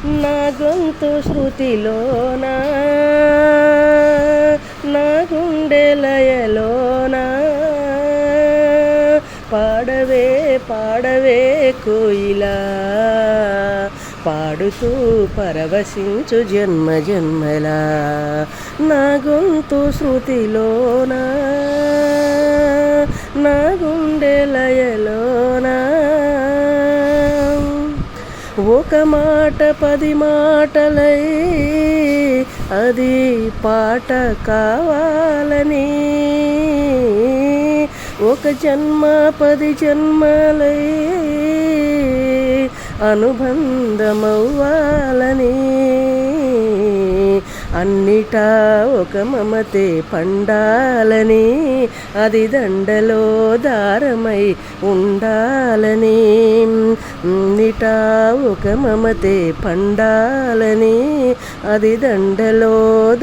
నా గొంతు శృతిలోన నా గుండె లయలోన పాడవే పాడవే కోయిలా పాడుతూ పరవశించు జన్మ జన్మలా నా గొంతు శృతిలోన నా గుండె లయలోన ఒక మాట 10 మాటలై అది పాట కావాలని ఒక జన్మ 10 జన్మలై అనుబంధమవ్వాలని అన్నిటా ఒక మమతే పండాలని అది దండలో దారమై ఉండాలని అన్నిటా ఒక మమతే పండాలని అది దండలో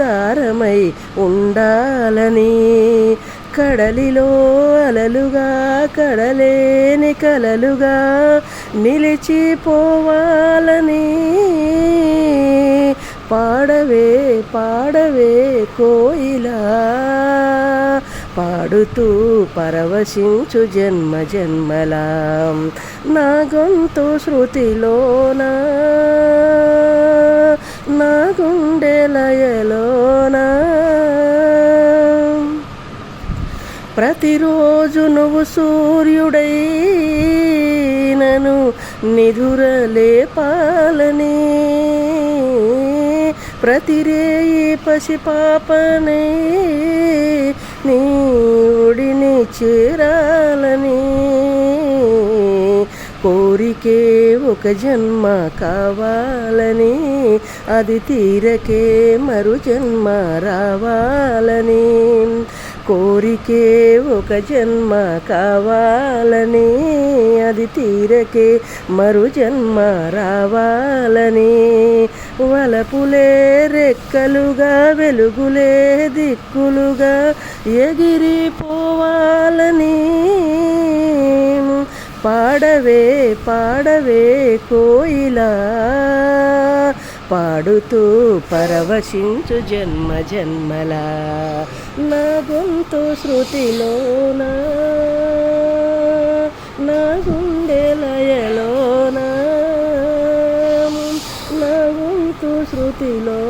దారమై ఉండాలని కడలిలో అలలుగా కడలేని కలలుగా నిలిచిపోవాలని పాడవే పాడవే కోయిలా పాడుతూ పరవశించు జన్మ జన్మలా నా గొంతు శృతిలోన నా గుండె లయలోన ప్రతిరోజు నువ్వు సూర్యుడై నన్ను నిదురలేపాలని ప్రతిరేయి పసిపాపనే నీ ఒడిని చేరాలని కోరికే ఒక జన్మ కావాలని అది తీరకే మరు జన్మ రావాలని కోరికే ఒక జన్మ కావాలని అది తీరకే మరు జన్మ రావాలని వలపులే రెక్కలుగా వెలుగులే దిక్కులుగా ఎగిరిపోవాలని పాడవే పాడవే కోయిలా పాడుతూ పరవశించు జన్మ జన్మలా నా గొంతు శృతిలోన నా గుండె లయలోన నా గొంతు శృతిలో